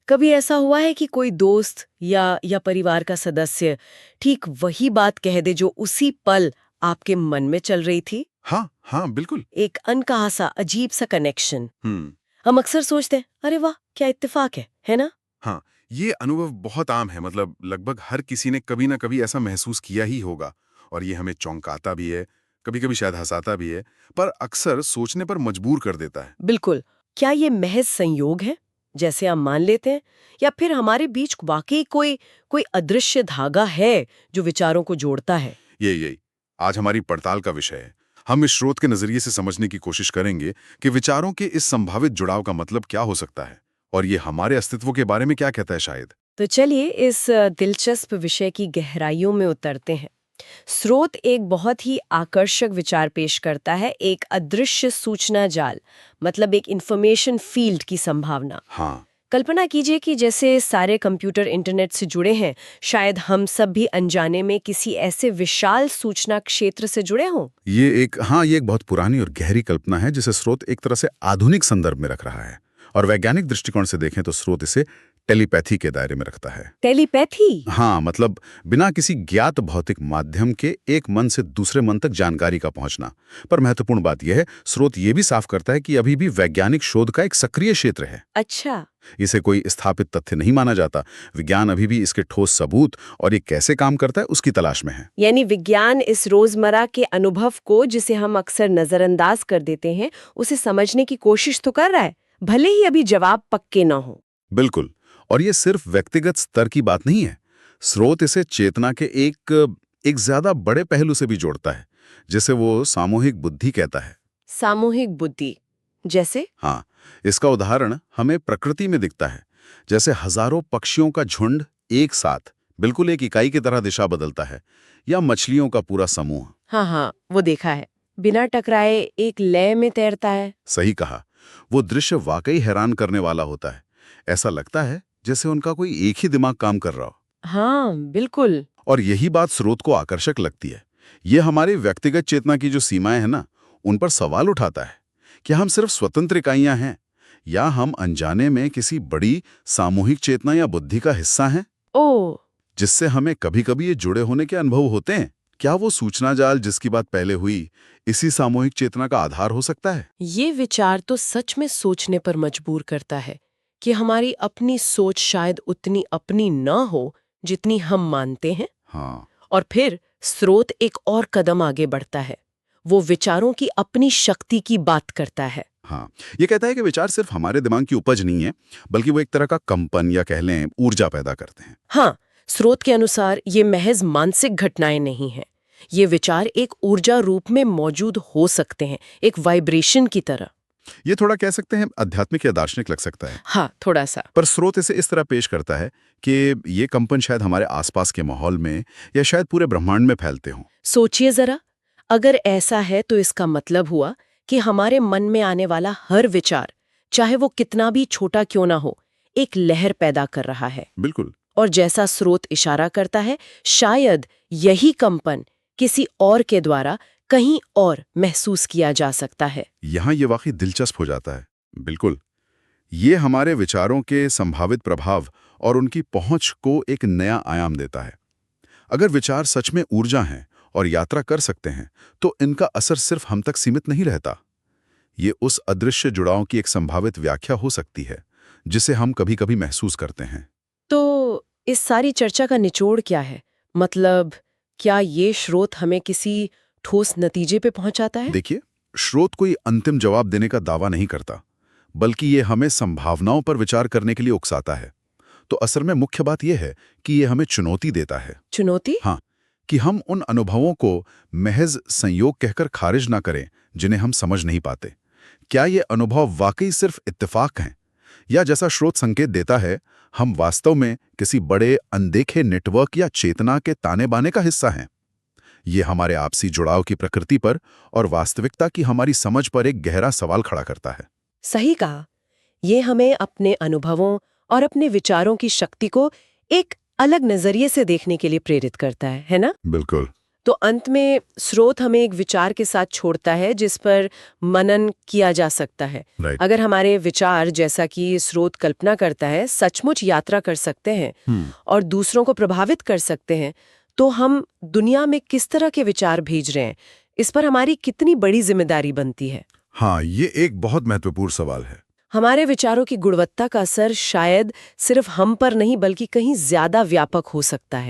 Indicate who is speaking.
Speaker 1: कभी ऐसा हुआ है कि कोई दोस्त या परिवार का सदस्य ठीक वही बात कह दे जो उसी पल आपके मन में चल रही थी?
Speaker 2: हाँ हाँ बिल्कुल।
Speaker 1: एक अनकहा सा अजीब सा कनेक्शन।
Speaker 2: हम्म।
Speaker 1: हम अक्सर सोचते हैं, अरे वाह क्या इत्तेफाक है ना?
Speaker 2: हाँ, ये अनुभव बहुत आम है। मतलब लगभग हर किसी ने कभी ना कभी ऐसा महसूस किया ही होगा। और ये हमें चौंकाता भी है, कभी कभी शायद हंसाता भी है, पर अक्सर सोचने पर मजबूर कर देता है।
Speaker 1: बिल्कुल। क्या ये महज संयोग है जैसे हम मान लेते हैं, या फिर हमारे बीच वाकई कोई कोई अदृश्य धागा है जो विचारों को जोड़ता है?
Speaker 2: यही आज हमारी पड़ताल का विषय है। हम इस स्रोत के नजरिए से समझने की कोशिश करेंगे कि विचारों के इस संभावित जुड़ाव का मतलब क्या हो सकता है, और ये हमारे अस्तित्व के बारे में क्या कहता है शायद।
Speaker 1: तो चलिए इस दिलचस्प विषय की गहराइयों में उतरते हैं। स्रोत एक बहुत ही आकर्षक विचार पेश करता है, एक अदृश्य सूचना जाल, मतलब एक इंफॉर्मेशन फील्ड की संभावना।
Speaker 2: हाँ।
Speaker 1: कल्पना कीजिए कि जैसे सारे कंप्यूटर इंटरनेट से जुड़े हैं, शायद हम सब भी अनजाने में किसी ऐसे विशाल सूचना क्षेत्र से जुड़े हों।
Speaker 2: ये एक बहुत पुरानी और गहरी कल्पना है जिसे स्रोत एक तरह से आधुनिक संदर्भ में रख रहा है। और वैज्ञानिक दृष्टिकोण से देखें तो स्रोत इसे टेलीपैथी के दायरे में रखता है।
Speaker 1: टेलीपैथी?
Speaker 2: हाँ, मतलब बिना किसी ज्ञात भौतिक माध्यम के एक मन से दूसरे मन तक जानकारी का पहुंचना। पर महत्वपूर्ण बात यह है, स्रोत ये भी साफ करता है कि अभी भी वैज्ञानिक शोध का एक सक्रिय क्षेत्र है।
Speaker 1: अच्छा।
Speaker 2: इसे कोई स्थापित तथ्य नहीं माना जाता। विज्ञान अभी भी इसके ठोस सबूत और ये कैसे काम करता है उसकी तलाश में है।
Speaker 1: यानी विज्ञान इस रोजमर्रा के अनुभव को, जिसे हम अक्सर नजरअंदाज कर देते हैं, उसे समझने की कोशिश तो कर रहा है, भले ही अभी जवाब पक्के न हो।
Speaker 2: बिल्कुल। और ये सिर्फ व्यक्तिगत स्तर की बात नहीं है। स्रोत इसे चेतना के एक ज्यादा बड़े पहलू से भी जोड़ता है, जिसे वो सामूहिक बुद्धि कहता है।
Speaker 1: सामूहिक बुद्धि जैसे?
Speaker 2: हाँ, इसका उदाहरण हमें प्रकृति में दिखता है। जैसे हजारों पक्षियों का झुंड एक साथ बिल्कुल एक इकाई की तरह दिशा बदलता है, या मछलियों का पूरा समूह।
Speaker 1: हाँ, वो देखा है, बिना टकराए एक लय में तैरता है।
Speaker 2: सही कहा। वो दृश्य वाकई हैरान करने वाला होता है। ऐसा लगता है जैसे उनका कोई एक ही दिमाग काम कर रहा हो।
Speaker 1: हाँ बिल्कुल।
Speaker 2: और यही बात स्रोत को आकर्षक लगती है। ये हमारी व्यक्तिगत चेतना की जो सीमाएं हैं ना, उन पर सवाल उठाता है कि हम सिर्फ स्वतंत्र इकाइयां हैं, या हम अनजाने में किसी बड़ी सामूहिक चेतना या बुद्धि का हिस्सा हैं,
Speaker 1: ओ,
Speaker 2: जिससे हमें कभी-कभी ये जुड़े होने के अनुभव होते हैं। क्या वो सूचना जाल जिसकी बात पहले हुई, इसी सामूहिक चेतना का आधार हो सकता है?
Speaker 1: ये विचार तो सच में सोचने पर मजबूर करता है कि हमारी अपनी सोच शायद उतनी अपनी न हो जितनी हम मानते हैं।
Speaker 2: हाँ।
Speaker 1: और फिर स्रोत एक और कदम आगे बढ़ता है, वो विचारों की अपनी शक्ति की बात करता है।
Speaker 2: हाँ, ये कहता है कि विचार सिर्फ हमारे दिमाग की उपज नहीं है, बल्कि वो एक तरह का कंपन या कह लें ऊर्जा पैदा करते हैं।
Speaker 1: हाँ, स्रोत के अनुसार ये महज मानसिक घटनाएं नहीं हैं। ये विचार एक ऊर्जा रूप में मौजूद हो सकते हैं, एक वाइब्रेशन की तरह।
Speaker 2: ये थोड़ा कह सकते हैं आध्यात्मिक या दार्शनिक लग सकता है।
Speaker 1: हाँ, थोड़ा सा।
Speaker 2: पर स्रोत इसे इस तरह पेश करता है कि ये कंपन शायद हमारे आसपास के माहौल में या शायद पूरे ब्रह्मांड में फैलते हों।
Speaker 1: सोचिए जरा, अगर ऐसा है तो इसका मतलब हुआ कि हमारे मन में आने वाला हर विचार, चाहे वो कितना भी छोटा क्यों ना हो, एक लहर पैदा कर रहा है।
Speaker 2: बिल्कुल।
Speaker 1: और जैसा स्रोत इशारा करता है, शायद यही कंपन किसी और के द्वारा कहीं और महसूस किया जा सकता है।
Speaker 2: यहाँ ये वाकई दिलचस्प हो जाता है। बिल्कुल। ये हमारे विचारों के संभावित प्रभाव और उनकी पहुंच को एक नया आयाम देता है। अगर विचार सच में ऊर्जा हैं और यात्रा कर सकते हैं, तो इनका असर सिर्फ हम तक सीमित नहीं रहता। ये उस अदृश्य जुड़ाव की एक संभावित व्याख्या हो सकती है, जिसे हम कभी-कभी महसूस करते हैं।
Speaker 1: तो इस सारी चर्चा का निचोड़ क्या है? मतलब, क्या ये स्रोत हमें किसी ठोस नतीजे पे पहुंचाता है?
Speaker 2: देखिए, स्रोत कोई अंतिम जवाब देने का दावा नहीं करता, बल्कि ये हमें संभावनाओं पर विचार करने के लिए उकसाता है। तो असल में मुख्य बात यह है कि ये हमें चुनौती देता है।
Speaker 1: चुनौती?
Speaker 2: हाँ, कि हम उन अनुभवों को महज संयोग कहकर खारिज ना करें जिन्हें हम समझ नहीं पाते। क्या ये अनुभव वाकई सिर्फ इत्तेफाक हैं, या जैसा स्रोत संकेत देता है, हम वास्तव में किसी बड़े अनदेखे नेटवर्क या चेतना के ताने बाने का हिस्सा हैं? ये हमारे आपसी जुड़ाव की प्रकृति पर और वास्तविकता की हमारी समझ पर एक गहरा सवाल खड़ा करता है।
Speaker 1: सही कहा। ये हमें अपने अनुभवों और अपने विचारों की शक्ति को एक अलग नजरिए से देखने के लिए प्रेरित करता है ना?
Speaker 2: बिल्कुल।
Speaker 1: तो अंत में स्रोत हमें एक विचार के साथ छोड़ता है जिस पर मनन किया जा सकता है।
Speaker 2: राइट।
Speaker 1: अगर हमारे विचार, जैसा कि स्रोत कल्पना करता है, सचमुच यात्रा कर सकते हैं और दूसरों को प्रभावित कर सकते हैं, तो हम दुनिया में किस तरह के विचार भेज रहे हैं, इस पर हमारी कितनी बड़ी जिम्मेदारी बनती है।
Speaker 2: हाँ, ये एक बहुत महत्वपूर्ण सवाल है।
Speaker 1: हमारे विचारों की गुणवत्ता का असर शायद सिर्फ हम पर नहीं बल्कि कहीं ज्यादा व्यापक हो सकता है।